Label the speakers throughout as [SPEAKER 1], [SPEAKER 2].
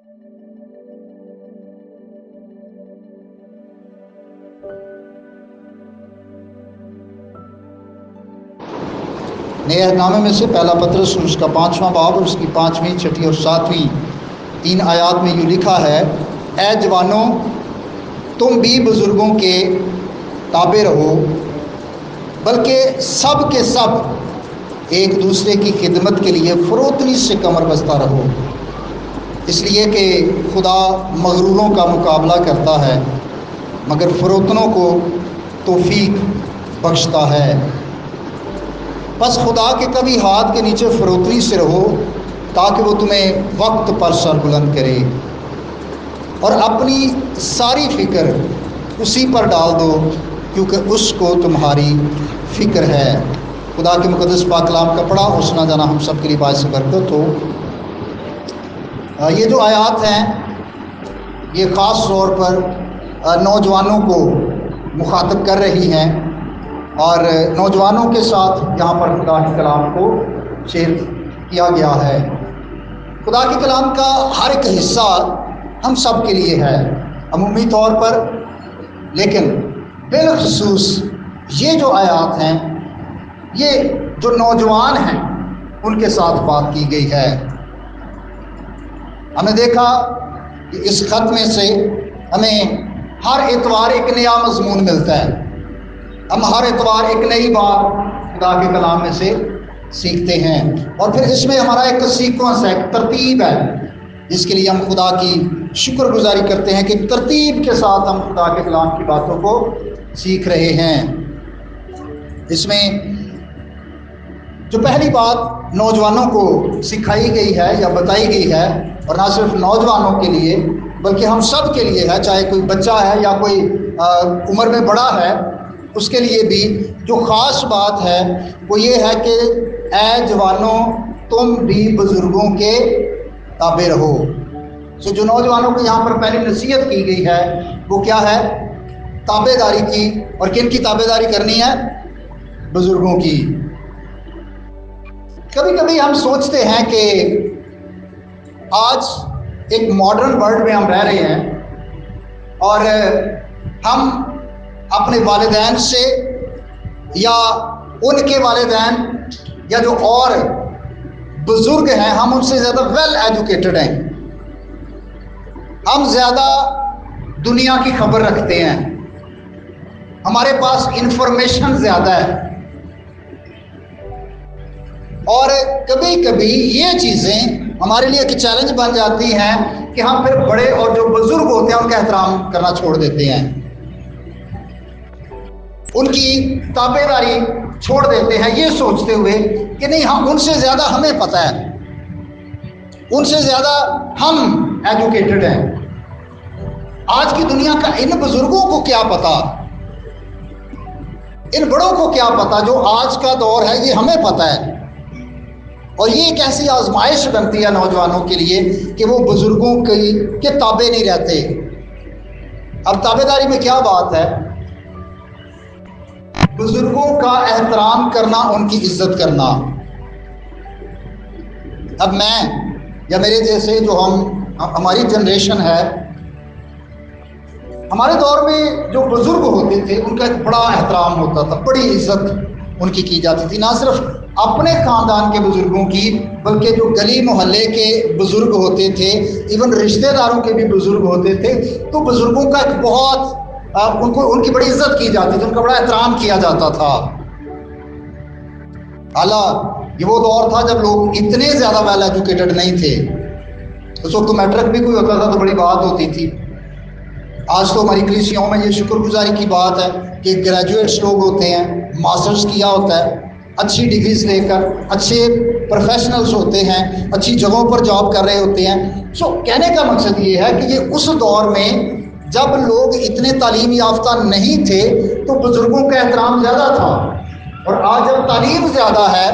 [SPEAKER 1] नए अहदनामे में से पहला पत्रस उसका 5वां बाब और उसकी 5वीं, 6ठी और 7वीं 3 आयात में यूँ लिखा है, ऐ जवानों, तुम भी बुज़ुर्गों के ताबे रहो, बल्कि सब के सब एक दूसरे की खिदमत के लिए फ़रोतनी से कमर बस्ता रहो, इसलिए कि खुदा मगरूरों का मुकाबला करता है मगर फ़रोतनों को तौफीक बख्शता है। बस खुदा के कभी हाथ के नीचे फ़रोतनी से रहो ताकि वो तुम्हें वक्त पर सर बुलंद करे और अपनी सारी फ़िक्र उसी पर डाल दो क्योंकि उसको तुम्हारी फ़िक्र है। खुदा के मुक़द्दस पाक कलाम का पढ़ा और सुना जाना हम सब के लिए बायस बरकत हो। ये जो आयात हैं ये ख़ास तौर पर नौजवानों को मुखातब कर रही हैं और नौजवानों के साथ यहाँ पर खुदा के कलाम को शेयर किया गया है। खुदा के कलाम का हर एक हिस्सा हम सब के लिए है अमूमी तौर पर, लेकिन बिलखुसूस ये जो आयात हैं ये जो नौजवान हैं उनके साथ बात की गई है। हमने देखा कि इस ख़त में से हमें हर एतवार एक नया मज़मून मिलता है। हम हर एतवार एक नई बात खुदा के कलाम में से सीखते हैं और फिर इसमें हमारा एक सीक्वेंस है, एक तरतीब है जिसके लिए हम खुदा की शुक्रगुजारी करते हैं कि तरतीब के साथ हम खुदा के कलाम की बातों को सीख रहे हैं। इसमें जो पहली बात नौजवानों को सिखाई गई है या बताई गई है, और ना सिर्फ नौजवानों के लिए बल्कि हम सब के लिए है, चाहे कोई बच्चा है या कोई उम्र में बड़ा है, उसके लिए भी जो ख़ास बात है वो ये है कि ऐ जवानों, तुम भी बुज़ुर्गों के ताबे रहो। सो जो नौजवानों को यहाँ पर पहली नसीहत की गई है वो क्या है? ताबेदारी की। और किन की ताबेदारी करनी है? बुज़ुर्गों की। कभी कभी हम सोचते हैं कि आज एक मॉडर्न वर्ल्ड में हम रह रहे हैं और हम अपने वालिदैन से या उनके वालिदैन या जो और बुज़ुर्ग हैं हम उनसे ज़्यादा वेल एजुकेटेड हैं, हम ज़्यादा दुनिया की खबर रखते हैं, हमारे पास इंफॉर्मेशन ज़्यादा है। और कभी कभी ये चीज़ें हमारे लिए एक चैलेंज बन जाती हैं कि हम फिर बड़े और जो बुज़ुर्ग होते हैं उनका एहतराम करना छोड़ देते हैं, उनकी ताबेदारी छोड़ देते हैं, ये सोचते हुए कि नहीं हम उनसे ज़्यादा हमें पता है, उनसे ज़्यादा हम एजुकेटेड हैं। आज की दुनिया का इन बुज़ुर्गों को क्या पता, इन बड़ों को क्या पता, जो आज का दौर है ये हमें पता है। और ये एक ऐसी आजमाइश बनती है नौजवानों के लिए कि वो बुज़ुर्गों के ताबे नहीं रहते। अब ताबेदारी में क्या बात है? बुजुर्गों का एहतराम करना, उनकी इज्जत करना। अब मैं या मेरे जैसे जो हमारी जनरेशन है, हमारे दौर में जो बुजुर्ग होते थे उनका एक बड़ा एहतराम होता था, बड़ी इज्जत उनकी की जाती थी, ना सिर्फ अपने ख़ानदान के बुजुर्गों की बल्कि जो गली मोहल्ले के बुजुर्ग होते थे, इवन रिश्तेदारों के भी बुजुर्ग होते थे। तो बुजुर्गों का एक बहुत उनकी बड़ी इज्जत की जाती थी, उनका बड़ा एहतराम किया जाता था। हालांकि ये वो दौर था जब लोग इतने ज़्यादा वेल एजुकेटेड नहीं थे। उस वक्त तो मैट्रिक भी कोई होता था तो बड़ी बात होती थी। आज तो हमारी कलीसियाओं में ये शुक्रगुजारी की बात है कि ग्रेजुएट्स लोग होते हैं, मास्टर्स किया होता है, अच्छी डिग्रीज लेकर अच्छे प्रोफेशनल्स होते हैं, अच्छी जगहों पर जॉब कर रहे होते हैं। सो कहने का मकसद ये है कि ये उस दौर में जब लोग इतने तालीम याफ्ता नहीं थे तो बुजुर्गों का एहतराम ज़्यादा था। और आज जब तालीम ज़्यादा है,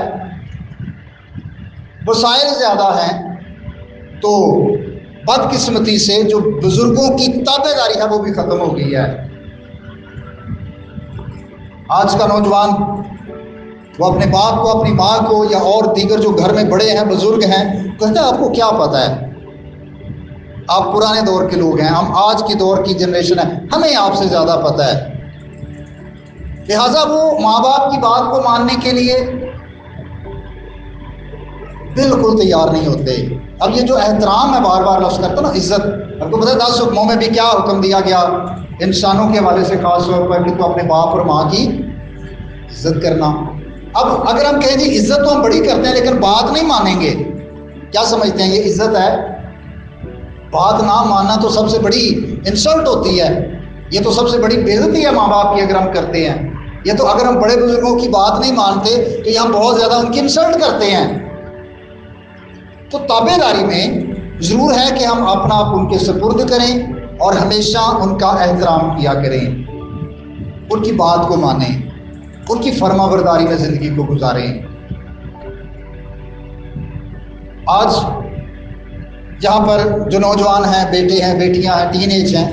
[SPEAKER 1] वसाइल ज़्यादा हैं, तो बदकिस्मती से जो बुजुर्गों की ताबेदारी है वो भी ख़त्म हो गई है। आज का नौजवान वो अपने बाप को, अपनी माँ को या और दीगर जो घर में बड़े हैं, बुजुर्ग हैं, कहते हैं आपको क्या पता है, आप पुराने दौर के लोग हैं, हम आज की दौर की जनरेशन है, हमें आपसे ज़्यादा पता है। लिहाजा वो माँ बाप की बात को मानने के लिए बिल्कुल तैयार नहीं होते। अब ये जो एहतराम है, बार बार लफ्ज़ करता ना, इज्जत, आपको पता है 10 हुक्मों में भी क्या हुक्म दिया गया इंसानों के हवाले से, खास तौर पर कि तो अपने बाप और माँ की इज्जत करना। अब अगर हम कहें जी इज्जत तो हम बड़ी करते हैं लेकिन बात नहीं मानेंगे, क्या समझते हैं ये इज्जत है? बात ना मानना तो सबसे बड़ी इंसल्ट होती है, ये तो सबसे बड़ी बेइज्जती है माँ बाप की अगर हम करते हैं। ये तो अगर हम बड़े बुजुर्गों की बात नहीं मानते तो ये हम बहुत ज़्यादा उनकी इंसल्ट करते हैं। तो ताबेदारी में ज़रूर है कि हम अपना आप उनके सुपुर्द करें और हमेशा उनका एहतराम किया करें, उनकी बात को मानें, उनकी फरमाबरदारी में ज़िंदगी को गुजारें। आज जहाँ पर जो नौजवान हैं, बेटे हैं, बेटियां हैं, टीनेज हैं,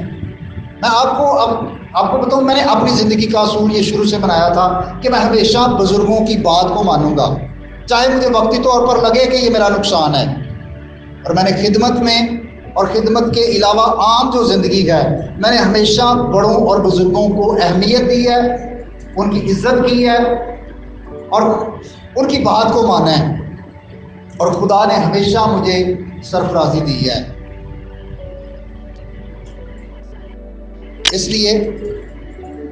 [SPEAKER 1] मैं आपको बताऊँ, मैंने अपनी ज़िंदगी का असूल ये शुरू से बनाया था कि मैं हमेशा बुज़ुर्गों की बात को मानूंगा, चाहे मुझे वक्ती तौर पर लगे कि ये मेरा नुकसान है। और मैंने खिदमत में और ख़िदमत के अलावा आम जो ज़िंदगी है, मैंने हमेशा बड़ों और बुज़ुर्गों को अहमियत दी है, उनकी इज्जत की है और उनकी बात को माना है, और खुदा ने हमेशा मुझे सरफराजी दी है। इसलिए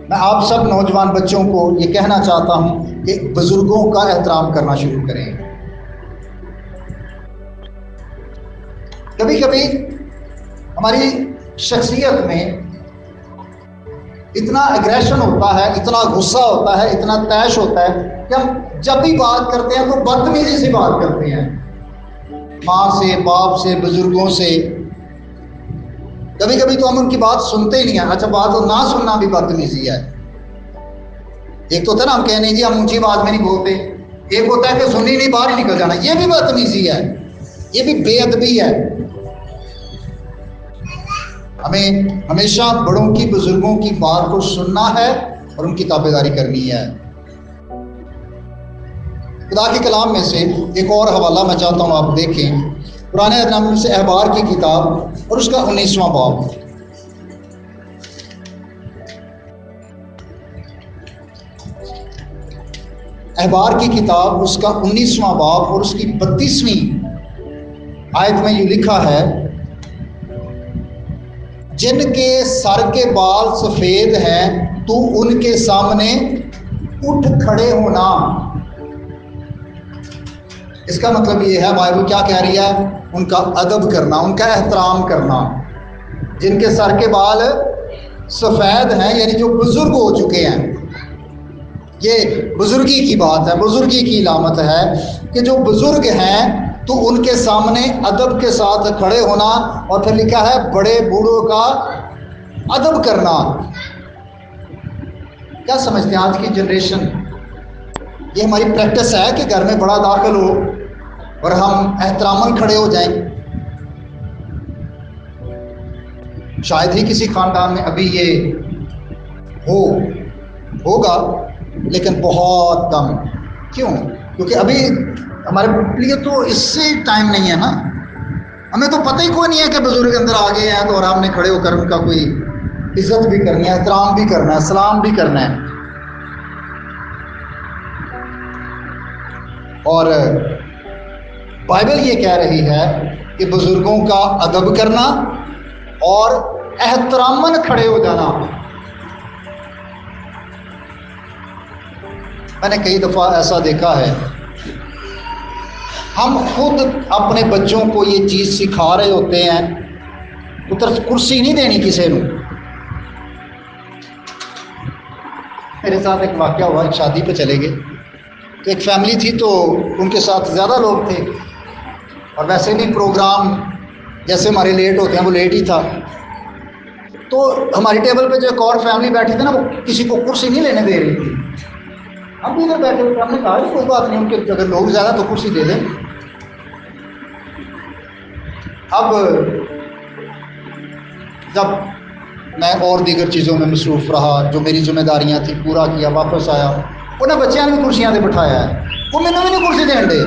[SPEAKER 1] मैं आप सब नौजवान बच्चों को ये कहना चाहता हूँ कि बुज़ुर्गों का एहतराम करना शुरू करें। कभी कभी हमारी शख्सियत में इतना एग्रेशन होता है, इतना गुस्सा होता है, इतना तैश होता है कि हम जब भी बात करते हैं तो बदतमीजी से बात करते हैं, माँ से, बाप से, बुजुर्गों से। कभी कभी तो हम उनकी बात सुनते ही नहीं है। अच्छा, बात तो ना सुनना भी बदतमीजी है। एक तो होता है ना, हम कहें नहीं जी हम ऊंची आवाज में नहीं बोलते, एक होता है कि सुनी नहीं बाहर ही निकल जाना, ये भी बदतमीजी है, ये भी बेअदबी है। हमें हमेशा बड़ों की, बुजुर्गों की बात को सुनना है और उनकी ताबेदारी करनी है। खुदा के कलाम में से एक और हवाला मैं चाहता हूँ आप देखें, पुराने अहदनामे से अहबार की किताब और उसका 19वां बाब। अहबार की किताब उसका 19वां बाब और उसकी 32वीं आयत में यूं लिखा है, जिनके सर के बाल सफेद हैं तू उनके सामने उठ खड़े होना। इसका मतलब ये है, बाइबल क्या कह रही है, उनका अदब करना, उनका एहतराम करना। जिनके सर के बाल सफ़ेद हैं, यानी जो बुजुर्ग हो चुके हैं, ये बुजुर्गी की बात है, बुजुर्गी की इलामत है कि जो बुजुर्ग हैं तो उनके सामने अदब के साथ खड़े होना। और फिर लिखा है बड़े बूढ़ों का अदब करना। क्या समझते हैं आज की जनरेशन, ये हमारी प्रैक्टिस है कि घर में बड़ा दाखिल हो और हम एहतरामन खड़े हो जाएं। शायद ही किसी खानदान में अभी ये होगा, लेकिन बहुत कम। क्यों? क्योंकि अभी हमारे लिए तो इससे टाइम नहीं है ना, हमें तो पता ही कोई नहीं है कि बुजुर्ग अंदर आ गए हैं तो आराम में खड़े होकर उनका कोई इज्जत भी करनी है, एहतराम भी करना है, सलाम भी करना है। और बाइबल ये कह रही है कि बुजुर्गों का अदब करना और एहतरामन खड़े हो जाना। मैंने कई दफ़ा ऐसा देखा है, हम खुद अपने बच्चों को ये चीज़ सिखा रहे होते हैं, उधर कुर्सी नहीं देनी किसी को। मेरे साथ एक वाक़या हुआ, एक शादी पे चले गए तो एक फैमिली थी, तो उनके साथ ज़्यादा लोग थे और वैसे भी प्रोग्राम जैसे हमारे लेट होते हैं वो लेट ही था। तो हमारी टेबल पे जो एक और फैमिली बैठी थी ना, वो किसी को कुर्सी नहीं लेने दे रही थी। हम भी इधर बैठे हुए, हमने कहा कोई बात नहीं, उनके अगर लोग ज़्यादा तो कुर्सी दे दें। अब जब मैं और दीगर चीज़ों में मसरूफ़ रहा, जो मेरी जिम्मेदारियां थी पूरा किया, वापस आया, उन्हें बच्चों ने भी कुर्सियां से बिठाया है, वो मैंने भी नहीं कुर्सी देने दे।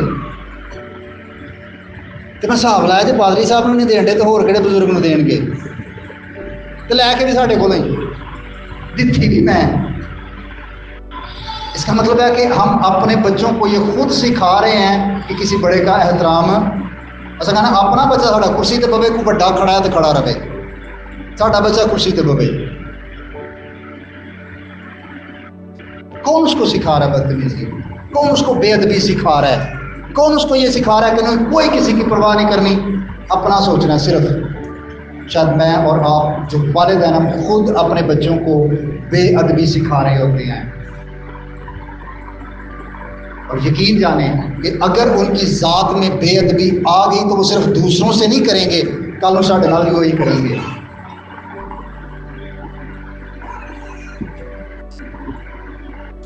[SPEAKER 1] तो मैं हिसाब लाया जो पादरी साहब को नहीं देन डे तो होर किहड़े बजुर्ग को देणगे, तो लैके भी साढ़े कोलों ही दित्ती भी मैं। इसका मतलब है कि हम अपने बच्चों को ये खुद सिखा रहे हैं कि किसी बड़े का एहतराम। ऐसा कहना अपना बच्चा साढ़ा कुर्सी ते बवे, कोई बड़ा खड़ा है तो खड़ा रहे, साढ़ा बच्चा कुर्सी ते बवे। कौन उसको सिखा रहा है बदतमीजी, कौन उसको बेअदबी सिखा रहा है, कौन उसको ये सिखा रहा है कि नहीं कोई किसी की परवाह नहीं करनी, अपना सोचना सिर्फ। शायद मैं और आप जो वालिदैन हम खुद अपने बच्चों को बेअदबी सिखा रहे होते हैं। और यकीन जाने कि अगर उनकी ज़ात में बेअदबी आ गई तो वो सिर्फ दूसरों से नहीं करेंगे, कल वो साढ़े नाल भी वही करेंगे।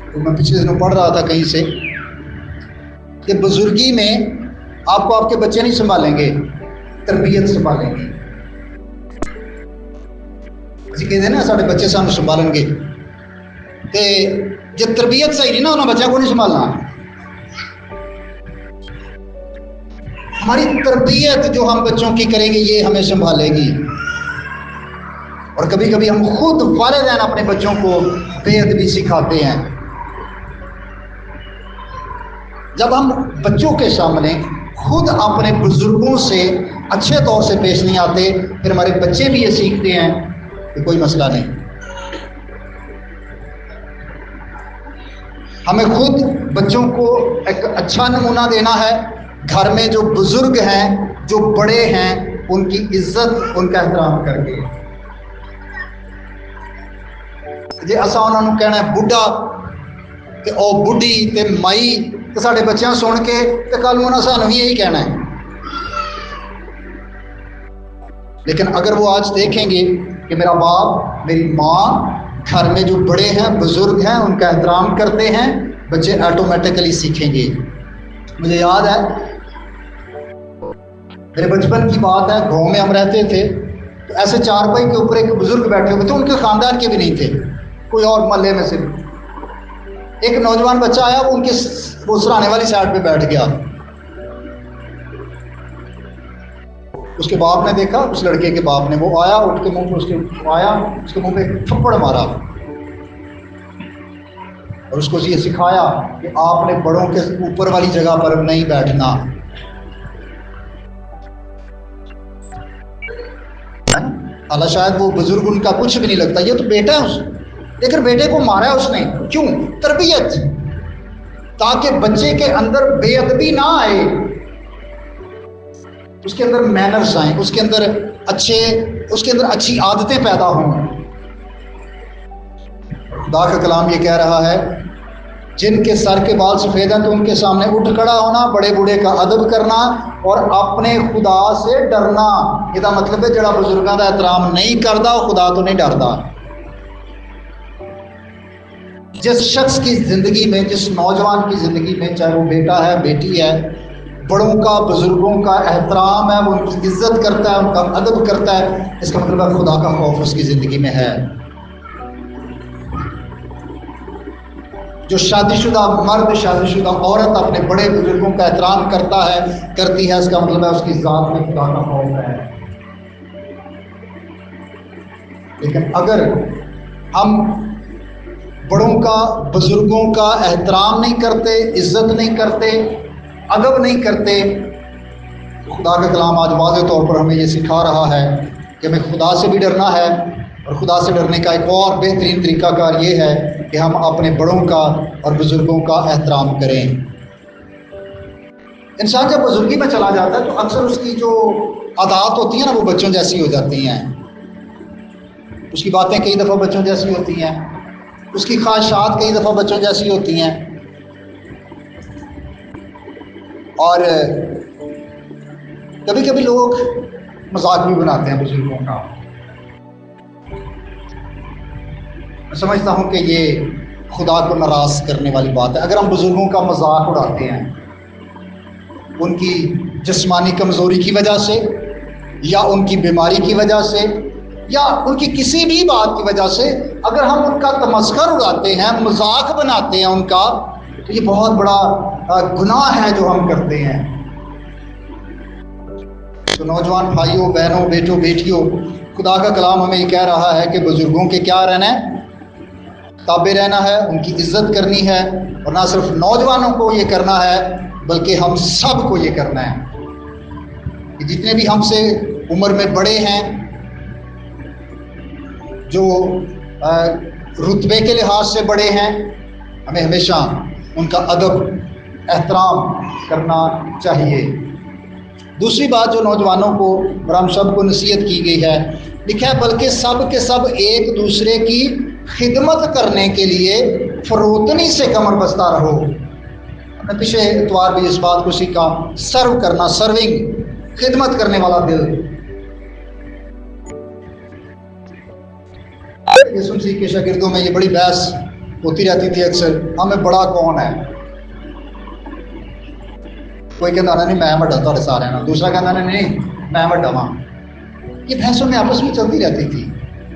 [SPEAKER 1] तो मैं पिछले दिनों पढ़ रहा था कहीं से कि बुजुर्गी में आपको आपके बच्चे नहीं संभालेंगे, तरबियत संभालेंगे। असं कहते हैं ना साढ़े बच्चे सानू संभालेंगे, तो जो तरबियत सही नहीं ना उन्होंने बच्चों को नहीं संभालना। हमारी तरबियत जो हम बच्चों की करेंगे ये हमें संभालेगी। और कभी कभी हम खुद वालिदैन अपने बच्चों को बेअदबी सिखाते हैं। जब हम बच्चों के सामने खुद अपने बुजुर्गों से अच्छे तौर से पेश नहीं आते, फिर हमारे बच्चे भी ये सीखते हैं कि कोई मसला नहीं। हमें खुद बच्चों को एक अच्छा नमूना देना है। घर में जो बुजुर्ग हैं, जो बड़े हैं, उनकी इज्जत, उनका एहतराम करके। जे असा उन्होंने कहना है बुढ़ा ते ओ बुढ़ी ते माई, तो साढ़े बच्चों सुन के तो कल उन्होंने सानू भी यही कहना है। लेकिन अगर वो आज देखेंगे कि मेरा बाप, मेरी माँ घर में जो बड़े हैं, बुजुर्ग हैं, उनका एहतराम करते हैं, बच्चे ऑटोमेटिकली सीखेंगे। मुझे याद है मेरे बचपन की बात है, गांव में हम रहते थे तो ऐसे चारपाई के ऊपर एक बुजुर्ग बैठे हुए थे, उनके खानदान के भी नहीं थे, कोई और मोहल्ले में से। एक नौजवान बच्चा आया, वो उनके वो सराहने वाली साइड पे बैठ गया। उसके बाप ने देखा, उस लड़के के बाप ने, वो आया उठ के मुंह पे उसके आया, उसके मुंह पे एक थप्पड़ मारा और उसको ये सिखाया कि आपने बड़ों के ऊपर वाली जगह पर नहीं बैठना। हालांकि शायद वो बुजुर्ग उनका कुछ भी नहीं लगता, ये तो बेटा है उस, लेकिन बेटे को मारा है उसने। क्यों? तरबियत, ताकि बच्चे के अंदर बेअदबी ना आए, उसके अंदर मैनर्स आए, उसके अंदर अच्छी आदतें पैदा हों। खुदा का कलाम ये कह रहा है, जिनके सर के बाल सफ़ेद हैं तो उनके सामने उठ खड़ा होना, बड़े बूढ़े का अदब करना और अपने खुदा से डरना। इसका मतलब है जड़ा बुजुर्गों का एहतराम नहीं करता वो खुदा तो नहीं डरता। जिस शख्स की ज़िंदगी में, जिस नौजवान की ज़िंदगी में, चाहे वो बेटा है, बेटी है, बड़ों का, बुजुर्गों का एहतराम है, वो उनकी इज्जत करता है, उनका अदब करता है, इसका मतलब है खुदा का खौफ उसकी ज़िंदगी में है। जो शादीशुदा मर्द, शादीशुदा औरत अपने बड़े बुजुर्गों का एहतराम करता है, करती है, इसका मतलब है उसकी ज़ात में खुदा का खौफ है। लेकिन अगर हम बड़ों का, बुजुर्गों का एहतराम नहीं करते, इज्जत नहीं करते, अदब नहीं करते, तो खुदा का कलाम आज वाज़ेह तौर पर हमें ये सिखा रहा है कि हमें खुदा से भी डरना है। और खुदा से डरने का एक और बेहतरीन तरीकाकार ये है कि हम अपने बड़ों का और बुजुर्गों का एहतराम करें। इंसान जब बुजुर्गी में चला जाता है तो अक्सर उसकी जो आदत होती है ना, वो बच्चों जैसी हो जाती हैं। उसकी बातें कई दफ़ा बच्चों जैसी होती हैं, उसकी ख्वाहिशात कई दफ़ा बच्चों जैसी होती हैं। और कभी कभी लोग मजाक भी बनाते हैं बुजुर्गों का। मैं समझता हूँ कि ये खुदा को नाराज़ करने वाली बात है। अगर हम बुजुर्गों का मजाक उड़ाते हैं उनकी जिस्मानी कमज़ोरी की वजह से, या उनकी बीमारी की वजह से, या उनकी किसी भी बात की वजह से, अगर हम उनका तमस्खुर उड़ाते हैं, मजाक बनाते हैं उनका, तो ये बहुत बड़ा गुनाह है जो हम करते हैं। तो नौजवान भाइयों, बहनों, बेटों, बेटियों, खुदा का कलाम हमें ये कह रहा है कि बुजुर्गों के क्या रहना है, ताबे रहना है, उनकी इज्जत करनी है। और ना सिर्फ नौजवानों को ये करना है बल्कि हम सब को ये करना है कि जितने भी हमसे उम्र में बड़े हैं, जो रुतबे के लिहाज से बड़े हैं, हमें हमेशा उनका अदब एहतराम करना चाहिए। दूसरी बात जो नौजवानों को और हम सब को नसीहत की गई है, लिखा है बल्कि सब के सब एक दूसरे की खिदमत करने के लिए फरोतनी से कमर बस्ता रहो। हमने पिछले इतवार भी इस बात को सीखा, सर्व करना, सर्विंग, खिदमत करने वाला दिल। यीशु मसीह के शागिर्दों में ये बड़ी बहस होती रहती थी अक्सर, हमें बड़ा कौन है। कोई कहता नहीं मैं वड्डा तुहाडे सारे ना, दूसरा कहता नहीं मैं वड्डा वां। ये बहसों में आपस में चलती रहती थी।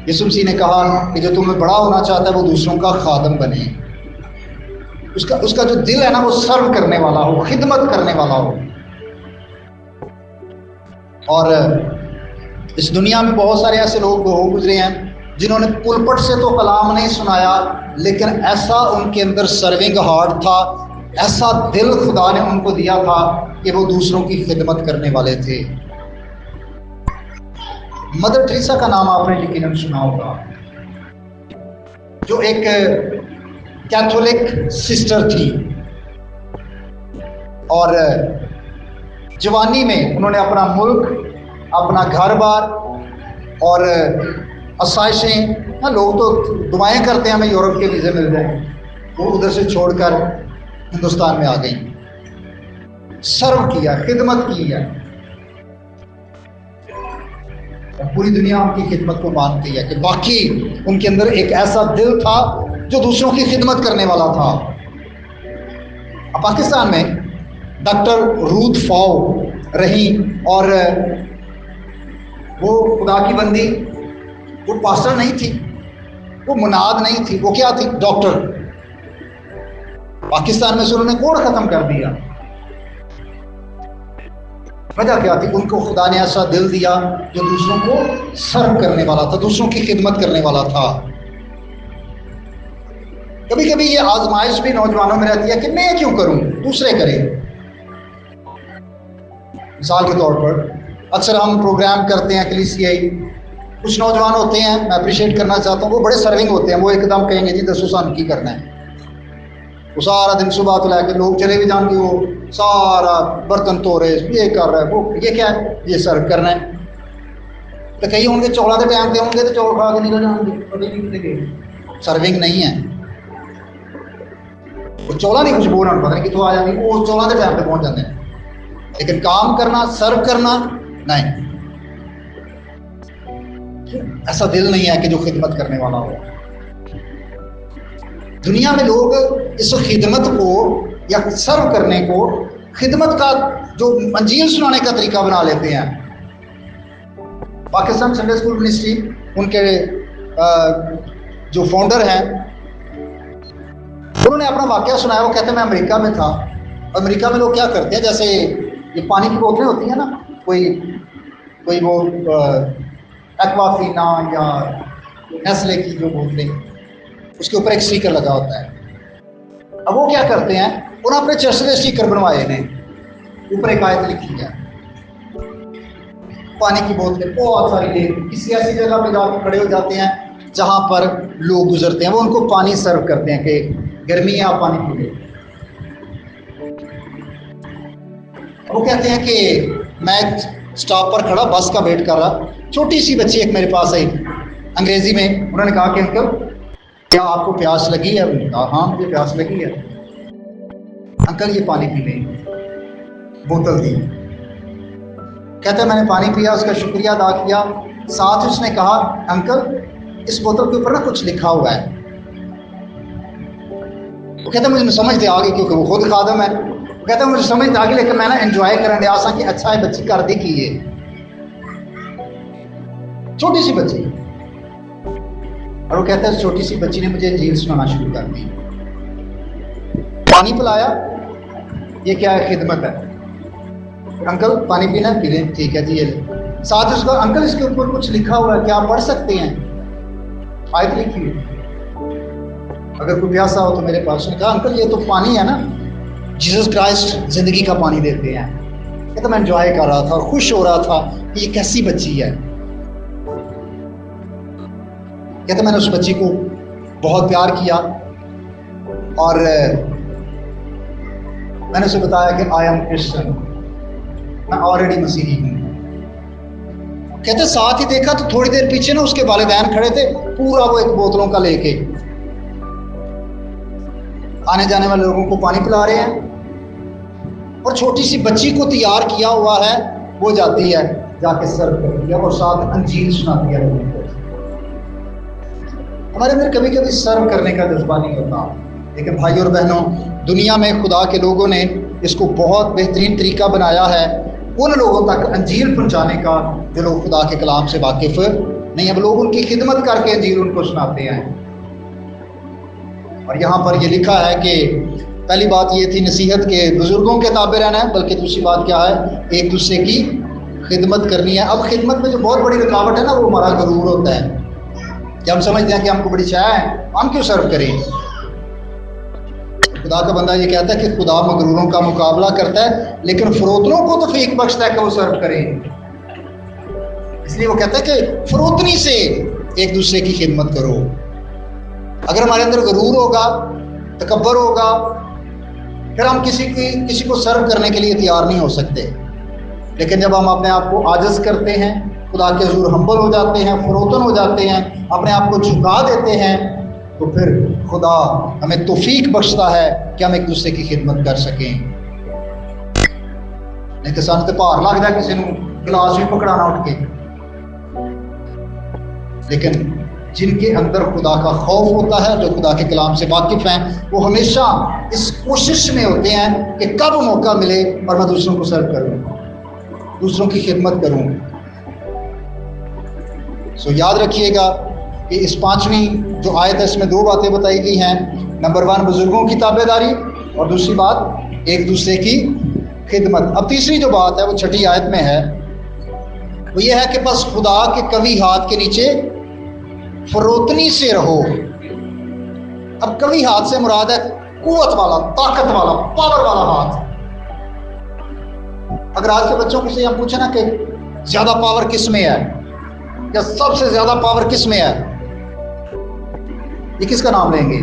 [SPEAKER 1] यीशु मसीह ने कहा कि जो तुम्हें बड़ा होना चाहता है वो दूसरों का खादम बने। उसका जो दिल है ना वो सर्व करने वाला हो, खिदमत करने वाला हो। और इस दुनिया में बहुत सारे ऐसे लोग हो गुजरे हैं जिन्होंने पुलपट से तो कलाम नहीं सुनाया, लेकिन ऐसा उनके अंदर सर्विंग हार्ट था, ऐसा दिल खुदा ने उनको दिया था कि वो दूसरों की खिदमत करने वाले थे। मदर टेरेसा का नाम आपने यकीनन सुना होगा, जो एक कैथोलिक सिस्टर थी और जवानी में उन्होंने अपना मुल्क, अपना घर बार और आसाइशें, हाँ लोग तो दुआएं करते हैं हमें यूरोप के वीज़े मिल जाए, वो उधर से छोड़कर हिंदुस्तान में आ गई, सर्व किया, खिदमत की है। पूरी दुनिया उनकी खिदमत को मानती है कि बाकी उनके अंदर एक ऐसा दिल था जो दूसरों की खिदमत करने वाला था। अब पाकिस्तान में डॉक्टर रूथ फाओ रही और वो खुदा की बंदी, वो पास्टर नहीं थी, वो मुनाद नहीं थी, वो क्या थी? डॉक्टर। पाकिस्तान में से उन्होंने कोड खत्म कर दिया। वजह क्या थी? उनको खुदा ने ऐसा दिल दिया जो दूसरों को सर्व करने वाला था, दूसरों की खिदमत करने वाला था। कभी कभी ये आजमाइश भी नौजवानों में रहती है कि मैं क्यों करूं, दूसरे करें। मिसाल के तौर पर अक्सर हम प्रोग्राम करते हैं कलीसियाई, कुछ नौजवान होते हैं, मैं अप्रिशिएट करना चाहता हूँ, वो बड़े सर्विंग होते हैं। वो एकदम कहेंगे जी दसो सानू की करना है, वो सारा दिन सुबह तो लैके लोग चले भी जाएंगे, वो सारा बर्तन धो रहे, ये कर रहा है, वो ये क्या है, ये सर्व करना है। तो कई होंगे चौलों के टाइम पे होंगे तो चौल खा के निकल जाएंगे, पता नहीं कितने गए। सर्विंग नहीं है, वो चौला नहीं खुशबू ना पता नहीं कितों आ जाती, वो चौलों के टाइम पे पहुंच जाते हैं, लेकिन काम करना, सर्व करना नहीं। ऐसा दिल नहीं है कि जो खिदमत करने वाला हो। दुनिया में लोग इस खिदमत को या सर्व करने को खिदमत का जो अंजील सुनाने का तरीका बना लेते हैं। पाकिस्तान संडे स्कूल मिनिस्ट्री, उनके जो फाउंडर हैं, उन्होंने अपना वाकया सुनाया। वो कहते हैं मैं अमेरिका में था, अमेरिका में लोग क्या करते हैं, जैसे ये पानी की बोतलें होती हैं ना, कोई वो एक्वाफीना या नेस्ले की जो बोतलें, उसके ऊपर एक स्टिकर लगा होता है। अब वो क्या करते हैं, उन्होंने अपने चर्च के स्टिकर बनवाए ने, ऊपर एक आयत लिखी है, पानी की बोतलें बहुत सारी ले किसी ऐसी जगह पे जाकर खड़े हो जाते हैं जहां पर लोग गुजरते हैं, वो उनको पानी सर्व करते हैं कि गर्मी है आप पानी पी लो। वो कहते हैं कि मैं स्टॉप पर खड़ा बस का वेट कर रहा, छोटी सी बच्ची एक मेरे पास आई, अंग्रेजी में उन्होंने कहा कि अंकल क्या आपको प्यास लगी है? हाँ मुझे प्यास लगी है। अंकल ये पानी पी लें, बोतल दी। कहते मैंने पानी पिया, उसका शुक्रिया अदा किया, साथ उसने कहा अंकल इस बोतल के ऊपर ना कुछ लिखा हुआ है। वो कहता मुझे समझ आ गई क्योंकि वो खुद खादम है। वो कहता मुझे समझ आ गई, लेकिन मैं ना एंजॉय करने आसा कि अच्छा है बच्ची कर दी की है, छोटी सी बच्ची। और वो कहता है छोटी सी बच्ची ने मुझे इंजील सुनाना शुरू कर दी, पानी पिलाया। ये क्या है? खिदमत है। अंकल पानी पीना है, पी लें, ठीक है जी ये ले। साथ उसका अंकल इसके ऊपर कुछ लिखा हुआ है, क्या आप पढ़ सकते हैं? आयत लिखी है, अगर कोई प्यासा हो तो मेरे पास। कहा अंकल ये तो पानी है ना, जीसस क्राइस्ट जिंदगी का पानी देते हैं। कहता मैं एंजॉय कर रहा था और खुश हो रहा था कि ये कैसी बच्ची है। कहता मैंने उस बच्ची को बहुत प्यार किया और मैंने उसे बताया कि आई एम क्रिश्चियन, मैं ऑलरेडी मसीही हूं। कहते साथ ही देखा तो थोड़ी देर पीछे ना उसके वालिदैन खड़े थे, पूरा वो एक बोतलों का लेके आने जाने वाले लोगों को पानी पिला रहे हैं, और छोटी सी बच्ची को तैयार किया हुआ है, वो जाती है जाके सर्व करती है और साथ अंजील सुनाती है लोगों को। हमारे अंदर कभी कभी सर्व करने का जज्बा नहीं होता, लेकिन भाई और बहनों, दुनिया में खुदा के लोगों ने इसको बहुत बेहतरीन तरीका बनाया है उन लोगों तक अंजील पहुंचाने का जो लोग खुदा के कलाम से वाकिफ नहीं है। लोग उनकी खिदमत करके अंजील उनको सुनाते हैं। और यहाँ पर ये लिखा है कि पहली बात ये थी नसीहत के बुजुर्गों के ताबे रहना है, बल्कि दूसरी बात क्या है, एक दूसरे की खिदमत करनी है। अब खिदमत में जो बहुत बड़ी रुकावट है ना, वो हमारा गरूर होता है कि हम समझते हैं कि हमको बड़ी चाह है, हम क्यों सर्व करें। खुदा का बंदा ये कहता है कि खुदा मगरूरों का मुकाबला करता है, लेकिन फरोतनों को तो फीक बख्शता है कि वो सर्व करें। इसलिए वो कहता है कि फरोतनी से एक दूसरे की खिदमत करो। अगर हमारे अंदर गरूर होगा, तकब्बर होगा, फिर हम किसी को सर्व करने के लिए तैयार नहीं हो सकते। लेकिन जब हम अपने आप को आजिज करते हैं, खुदा के हुजूर हम्बल हो जाते हैं, फरोतन हो जाते हैं, अपने आप को झुका देते हैं, तो फिर खुदा हमें तौफीक बख्शता है कि हम एक दूसरे की खिदमत कर सकें। नहीं तो सानू तो भार लग जाए किसी को गिलास भी पकड़ाना उठ के। लेकिन जिनके अंदर खुदा का खौफ होता है, जो खुदा के कलाम से वाकिफ हैं, वो हमेशा इस कोशिश में होते हैं कि कब मौका मिले और मैं दूसरों को सर्व करूं, दूसरों की खिदमत करूं। सो याद रखिएगा कि इस 5वीं जो आयत है इसमें 2 बातें बताई गई हैं। नंबर 1 बुजुर्गों की ताबेदारी, और दूसरी बात एक दूसरे की खिदमत। अब तीसरी जो बात है वो 6ठी आयत में है, वो ये है कि बस खुदा के कवी हाथ के नीचे फरोतनी से रहो। अब कवी हाथ से मुराद है कुव्वत वाला, ताकत वाला, पावर वाला हाथ। अगर आज के बच्चों से हम पूछे ना कि ज्यादा पावर किस में है, या सबसे ज्यादा पावर किस में है, ये किसका नाम लेंगे?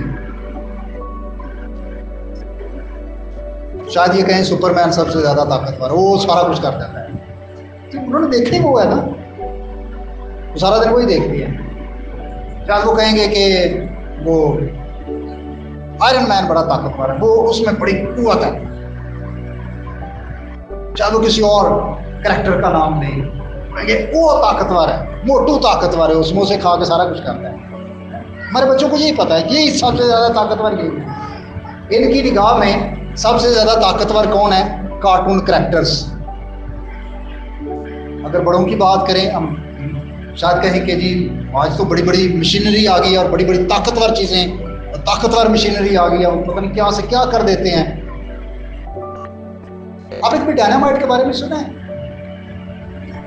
[SPEAKER 1] शायद ये कहें सुपरमैन सबसे ज्यादा ताकतवर, वो सारा कुछ कर देता है। तो उन्होंने देखने वो है ना, वो सारा दिन वही देखती है। शायद वो कहेंगे कि वो आयरन मैन बड़ा ताकतवर है, वो उसमें बड़ी कुव्वत है। चाहे वो किसी और कैरेक्टर का नाम ले, कहेंगे वो ताकतवर है, मोटू ताकतवर है, उसमें से खा के सारा कुछ करता है। हमारे बच्चों को यही पता है कि ये सबसे ज्यादा ताकतवर ये है। इनकी निगाह में सबसे ज्यादा ताकतवर कौन है? Cartoon characters. अगर बड़ों की बात करें, हम शायद कहें कि जी आज तो बड़ी बड़ी मशीनरी आ गई और बड़ी बड़ी ताकतवर चीजें, ताकतवर मशीनरी आ गई है, पता नहीं क्या से क्या कर देते हैं। आपने कभी डायनामाइट के बारे में सुना है?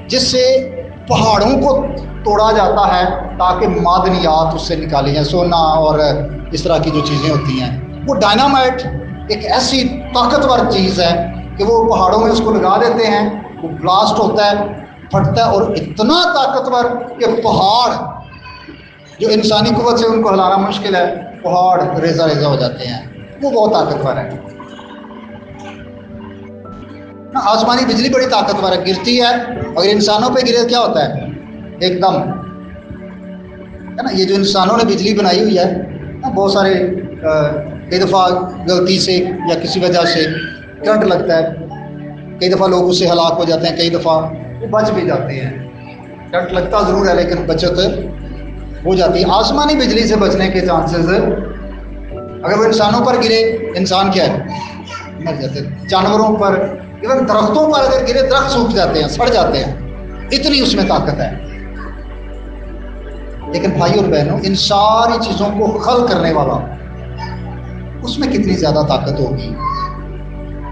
[SPEAKER 1] जिससे पहाड़ों को तोड़ा जाता है ताकि मादनियात उससे निकाली जाए, सोना और इस तरह की जो चीजें होती हैं। वो डायनामाइट एक ऐसी ताकतवर चीज है कि वो पहाड़ों में उसको लगा देते हैं, वो ब्लास्ट होता है, फटता है, और इतना ताकतवर कि पहाड़ जो इंसानी कुव्वत से उनको हिलाना मुश्किल है, पहाड़ रेजा रेजा हो जाते हैं। वो बहुत ताकतवर है ना। आसमानी बिजली बड़ी ताकतवर है, गिरती है, अगर इंसानों पे गिरे क्या होता है? एकदम, है ना। ये जो इंसानों ने बिजली बनाई हुई है ना, बहुत सारे कई दफ़ा गलती से या किसी वजह से करंट लगता है, कई दफ़ा लोग उससे हलाक हो जाते हैं, कई दफ़ा वो बच भी जाते हैं। करंट लगता ज़रूर है लेकिन बचत हो जाती है। आसमानी बिजली से बचने के चांसेस, अगर वो इंसानों पर गिरे, इंसान क्या है? मर जाते हैं। जानवरों पर, इवन दरख्तों पर अगर गिरे, दरख्त सूख जाते हैं, सड़ जाते हैं, इतनी उसमें ताकत है। लेकिन भाई और बहनों, इन सारी चीजों को खल करने वाला, उसमें कितनी ज्यादा ताकत होगी?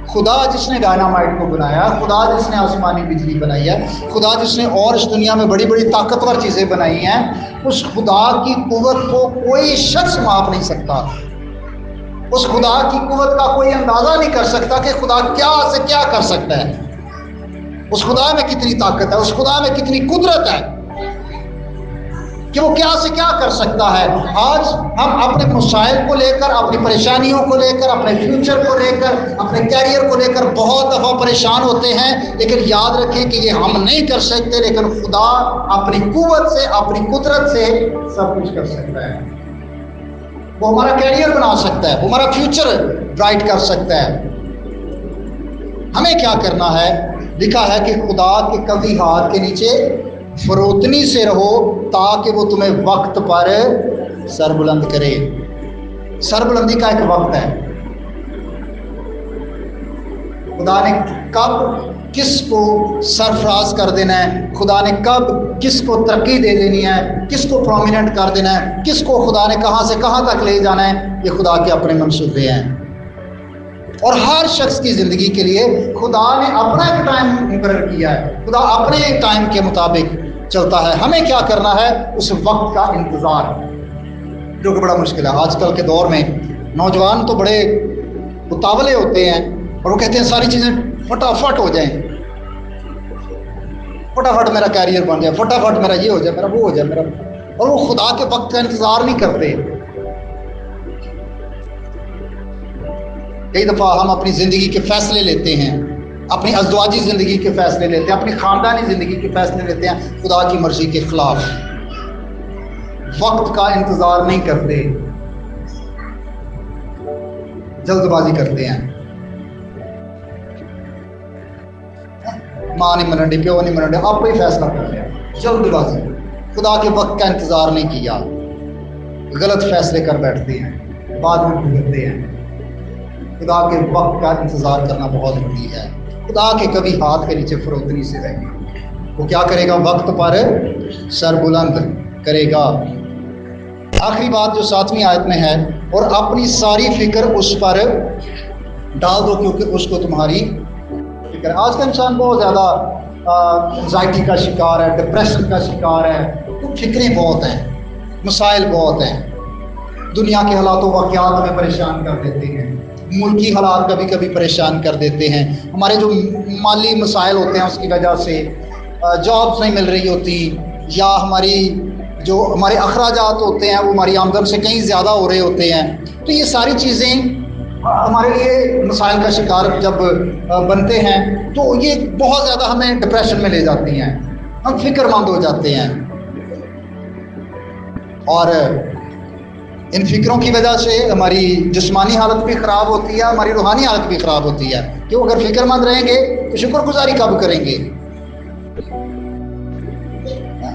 [SPEAKER 1] खुदा जिसने डायनामाइट को बनाया, खुदा जिसने आसमानी बिजली बनाई है, खुदा जिसने और इस दुनिया में बड़ी बड़ी ताकतवर चीज़ें बनाई हैं, उस खुदा की कुव्वत को कोई शख्स माप नहीं सकता। उस खुदा की कुव्वत का कोई अंदाज़ा नहीं कर सकता कि खुदा क्या से क्या कर सकता है। उस खुदा में कितनी ताकत है, उस खुदा में कितनी कुदरत है कि वो क्या से क्या कर सकता है। आज हम अपने मसाइल को लेकर, अपनी परेशानियों को लेकर, अपने फ्यूचर को लेकर, अपने कैरियर को लेकर बहुत दफ़ा परेशान होते हैं, लेकिन याद रखें कि ये हम नहीं कर सकते, लेकिन खुदा अपनी कुव्वत से, अपनी कुदरत से सब कुछ कर सकता है। वो हमारा कैरियर बना सकता है, वो हमारा फ्यूचर ब्राइट कर सकता है। हमें क्या करना है? लिखा है कि खुदा के कभी हाथ के नीचे फरोतनी से रहो ताकि वो तुम्हें वक्त पर सरबुलंद करे। सरबुलंदी का एक वक्त है। खुदा ने कब किसको सरफराज कर देना है, खुदा ने कब किसको तरक्की दे देनी है, किसको प्रोमिनेंट कर देना है, किसको खुदा ने कहाँ से कहाँ तक ले जाना है, ये खुदा के अपने मंसूबे हैं। और हर शख्स की ज़िंदगी के लिए खुदा ने अपना एक टाइम मुकर्रर किया है। खुदा अपने एक टाइम के मुताबिक चलता है। हमें क्या करना है? उस वक्त का इंतज़ार, जो कि बड़ा मुश्किल है। आजकल के दौर में नौजवान तो बड़े उतावले होते हैं और वो कहते हैं सारी चीज़ें फटाफट हो जाएं, फटाफट मेरा कैरियर बन जाए, फटाफट मेरा ये हो जाए, मेरा वो हो जाए, मेरा, और वो खुदा के वक्त का इंतज़ार नहीं करते। कई दफ़ा हम अपनी ज़िंदगी के फ़ैसले लेते हैं, अपनी अज़वाजी ज़िंदगी के फ़ैसले लेते हैं, अपनी ख़ानदानी ज़िंदगी के फ़ैसले लेते हैं खुदा की मर्ज़ी के ख़िलाफ़। वक्त का इंतज़ार नहीं करते, जल्दबाजी करते हैं। माँ नहीं मनने, प्यो नहीं मनने, आप ही फैसला कर लिया, जल्दबाजी। खुदा के वक्त का इंतज़ार नहीं किया, गलत फैसले कर बैठते हैं, बाद में भुगतते हैं। खुदा के वक्त का इंतज़ार करना बहुत ज़रूरी है। खुदा के कभी हाथ के नीचे फरोतनी से रहेंगे। वो क्या करेगा? वक्त पर सर बुलंद करेगा। आखिरी बात जो 7वीं आयत में है, और अपनी सारी फिक्र उस पर डाल दो क्योंकि उसको तुम्हारी फिक्र। आज का इंसान बहुत ज़्यादा एंजाइटी का शिकार है, डिप्रेशन का शिकार है, तो फिक्रें बहुत हैं, मसाइल बहुत हैं। दुनिया के हालातों वाक़यात हमें परेशान कर देते हैं, मुल्की हालात कभी कभी परेशान कर देते हैं, हमारे जो माली मसाइल होते हैं उसकी वजह से जॉब्स नहीं मिल रही होती, या जो हमारे अखराजात होते हैं वो हमारी आमदन से कहीं ज़्यादा हो रहे होते हैं। तो ये सारी चीज़ें हमारे लिए मसाइल का शिकार जब बनते हैं तो ये बहुत ज़्यादा हमें डिप्रेशन में ले जाती हैं, हम फिक्रमंद हो जाते हैं। और इन फिक्रों की वजह से हमारी जिस्मानी हालत भी ख़राब होती है, हमारी रूहानी हालत भी ख़राब होती है। क्यों? अगर फिक्रमंद रहेंगे तो शुक्रगुजारी कब करेंगे?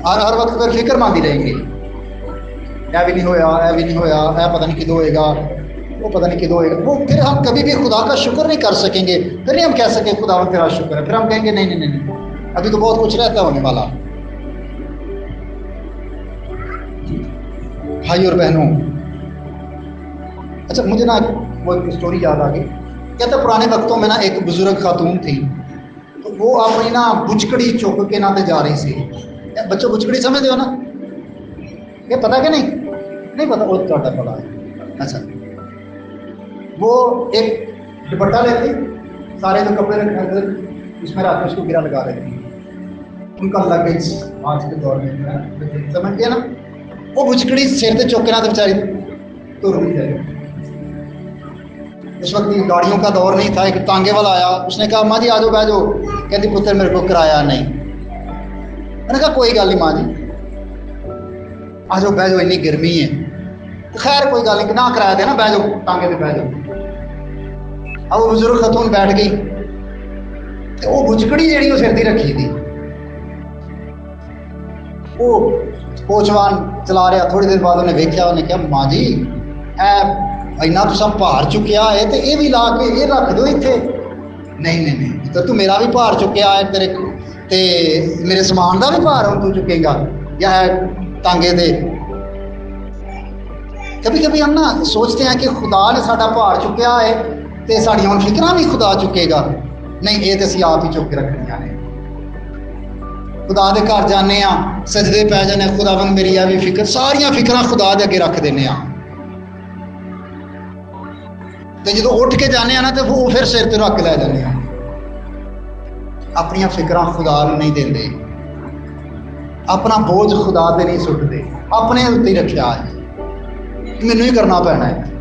[SPEAKER 1] हर वक्त पर फिक्रमंद ही रहेंगे, ऐ भी नहीं होया, ऐ भी नहीं होया, ऐ पता नहीं किदो होएगा, वो पता नहीं किदो होएगा। वो फिर हम कभी भी खुदा का शुक्र नहीं कर सकेंगे। फिर नहीं हम कह सकें खुदा तेरा शुक्र है, फिर हम कहेंगे नहीं नहीं नहीं, अभी तो बहुत कुछ रहता होने वाला। भाई और बहनों, अच्छा मुझे ना वो एक स्टोरी याद आ गई। कहते पुराने वक्तों में ना एक बुजुर्ग खातून थी, तो वो अपनी ना बुचकड़ी चुक के ना ते जा रही थी। बच्चों बुचकड़ी समझते हो ना? ये पता कि नहीं पता? वो तो पता है। अच्छा, वो एक दुपट्टा लेती, सारे जो कपड़े रखे उसमें रात उसको गिरा लगा रही थी। उनका लगेज आज के दौर में समझ गया ना, वो बुचकड़ी सिर से चुक के ना तो बेचारी तो रुक जाएगी। उस वक्त गाड़ियों का दौर नहीं था। एक टांगे वाला आया, उसने कहा माँ जी आ जाओ बह जाओ। कहती पुत्र मेरे को किराया नहीं। मैंने कहा कोई गल नहीं माँ जी, आ जाओ बह जाओ, इन्नी गर्मी है। तो खैर कोई गल नहीं, ना किराया देना, बह जाओ टांगे पे बह जाओ। अब वो बुजुर्ग खतून बैठ गई, तो वो बुचकड़ी जी वो सिर दी रखी थी, वो कोचवान चला रहा। थोड़ी देर बाद उन्हें वेख्या, उन्हें कहा माँ जी इन्ना तुसा भार चुकिया है तो ये भी ला के ये रख दो इत्थे। नहीं नहीं नहीं, तो तू मेरा भी भार चुकिया है, तेरे ते मेरे समान का भी भार हम तू चुकेगा या टांगे दे। कभी कभी हम ना सोचते हैं कि खुदा ने साडा भार चुकिया है तो साड़ियां हुण फिक्रां भी खुदा चुकेगा? नहीं, ये तो असीं आप ही चुक के रखनियां ने। खुदा दे घर जाने सजदे पै जाने, खुदावंद मेरी आ भी फिक्र, सारियां फिक्रां खुदा दे अगे रख देने। तो जो उठ के जाने ना तो वो फिर सिर ते रख लै जाने, अपनियां फिक्रां खुदा नूं नहीं देंदे, अपना बोझ खुदा ते नहीं सुटते, अपने उत्ते ही रखा है, मैनू ही करना पैना है।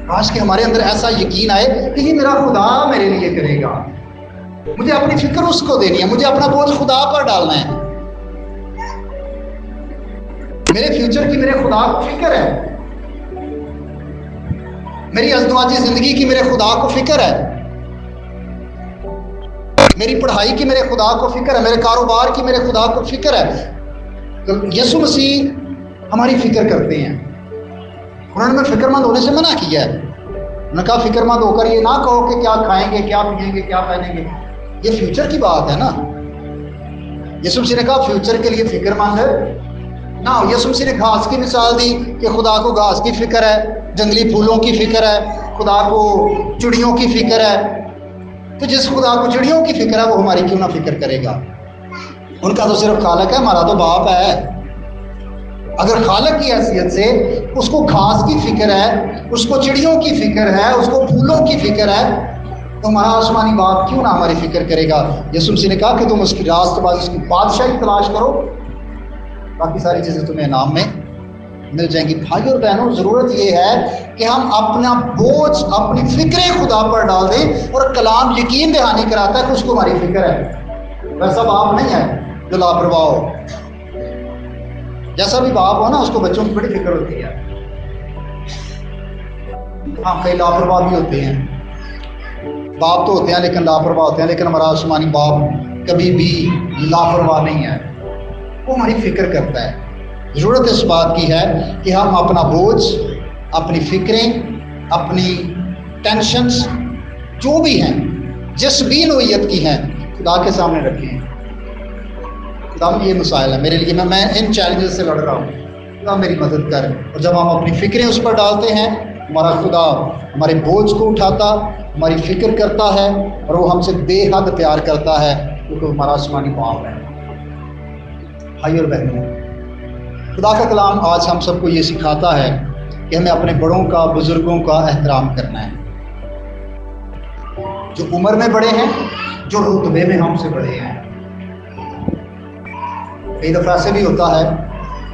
[SPEAKER 1] काश कि हमारे अंदर ऐसा यकीन आए कि ये मेरा खुदा मेरे लिए करेगा, मुझे अपनी फिक्र उसको देनी है, मुझे अपना बोझ खुदा पर डालना है। मेरे फ्यूचर की मेरे खुदा को फिक्र है, मेरी अज़दवाजी जिंदगी की मेरे खुदा को फिक्र है, मेरी पढ़ाई की मेरे खुदा को फिक्र है, मेरे कारोबार की मेरे खुदा को फिक्र है। तो यीशु मसीह हमारी फिक्र करते हैं। उन्होंने हमें फिक्रमंद होने से मना किया है। उन्होंने कहा फिक्रमंद होकर ये ना कहो कि क्या खाएंगे, क्या पिएंगे, क्या पहनेंगे। ये फ्यूचर की बात है ना। यीशु मसीह ने कहा फ्यूचर के लिए फिक्रमंद ना हो। यीशु मसीह ने घास की मिसाल दी कि खुदा को घास की फिक्र है, जंगली फूलों की फिक्र है, खुदा को चिड़ियों की फिक्र है। तो जिस खुदा को चिड़ियों की फिक्र है वो हमारी क्यों ना फिक्र करेगा? उनका तो सिर्फ खालक है, हमारा तो बाप है। अगर खालक की हैसियत से उसको घास की फिक्र है, उसको चिड़ियों की फिक्र है, उसको फूलों की फिक्र है, तो हमारा आसमानी बाप क्यों ना हमारी फिक्र करेगा? यीशु मसीह ने कहा कि तुम उसकी रास्तबाज़ी, उसकी बादशाही तलाश करो, बाकी सारी चीज़ें तुम्हें इनाम में मिल जाएंगी। भाई और बहनों, ज़रूरत यह है कि हम अपना बोझ, अपनी फिक्रें खुदा पर डाल दें। और कलाम यकीन दहानी कराता है कि उसको हमारी फिक्र है। वैसा बाप नहीं है जो लापरवाह हो। जैसा भी बाप हो ना, उसको बच्चों की बड़ी फिक्र होती है। हाँ, कई लापरवाह भी होते हैं, बाप तो होते हैं लेकिन लापरवाह होते हैं, लेकिन हमारा आसमानी बाप कभी भी लापरवाह नहीं है, वो हमारी फिक्र करता है। ज़रूरत इस बात की है कि हम अपना बोझ, अपनी फिक्रें, अपनी टेंशन्स जो भी हैं, जिस भी नोयत की हैं, खुदा के सामने रखें। खुदा ये मसाइल है मेरे लिए, मैं इन चैलेंजेस से लड़ रहा हूँ, खुदा मेरी मदद कर। और जब हम अपनी फिक्रें उस पर डालते हैं, हमारा खुदा हमारे बोझ को उठाता, हमारी फिक्र करता है, और वो हमसे बेहद प्यार करता है, क्योंकि हमारा आसमानी बाप है। भाई और बहनों, खुदा का कलाम आज हम सबको ये सिखाता है कि हमें अपने बड़ों का, बुजुर्गों का एहतराम करना है, जो उम्र में बड़े हैं, जो रुतबे में हमसे बड़े हैं। कई दफ़ा ऐसे भी होता है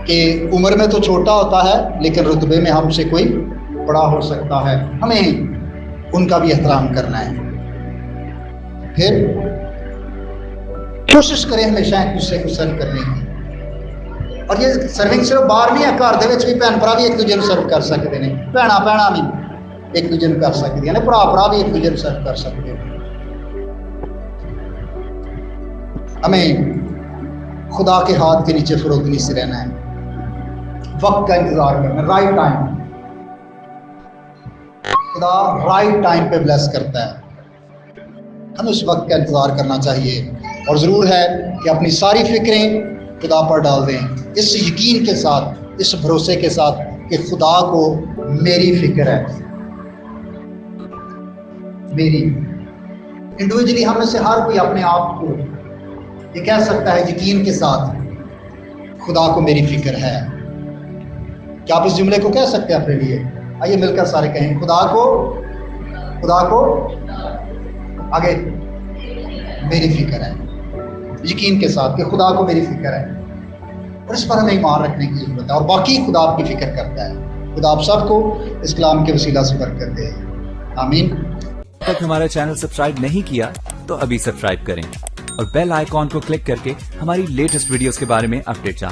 [SPEAKER 1] कि उम्र में तो छोटा होता है, लेकिन रुतबे में हमसे कोई बड़ा हो सकता है। हमें उनका भी एहतराम करना है। फिर कोशिश करें हमेशा एक दूसरे को सर्व करने की। और ये सर्विंग सिर्फ बाहर नहीं है, घर दे विच भी भैन भरा भी एक दूजे को सर्व कर सकते हैं, भैणा भैणा भी एक दूजे को कर सकते हैं, भरा भरा भी एक दूजे को सर्व कर सकते हैं। हमें खुदा के हाथ के नीचे फरोतनी से रहना है, वक्त का इंतजार करना, राइट टाइम। खुदा राइट टाइम पे ब्लेस करता है, हमें उस वक्त का इंतजार करना चाहिए। और ज़रूर है कि अपनी सारी फिक्रें खुदा पर डाल दें, इस यकीन के साथ, इस भरोसे के साथ कि खुदा को मेरी फिक्र है। मेरी इंडिविजुअली हम में से हर कोई अपने आप को ये कह सकता है यकीन के साथ, खुदा को मेरी फिक्र है। क्या आप इस जुमले को कह सकते हैं अपने लिए? आइए मिलकर सारे कहें, खुदा को आगे मेरी फिक्र है, यकीन के साथ कि खुदा को मेरी फिक्र है। और इस पर हमें ईमान रखने की जरूरत है, और बाकी खुदा आपकी फिक्र करता है। खुदा आप सबको इस कलाम के वसीला से बरकत दे। आमीन।
[SPEAKER 2] अब तक हमारा चैनल सब्सक्राइब नहीं किया तो अभी सब्सक्राइब करें और बेल आइकॉन को क्लिक करके हमारी लेटेस्ट वीडियोस के बारे में अपडेट जानें।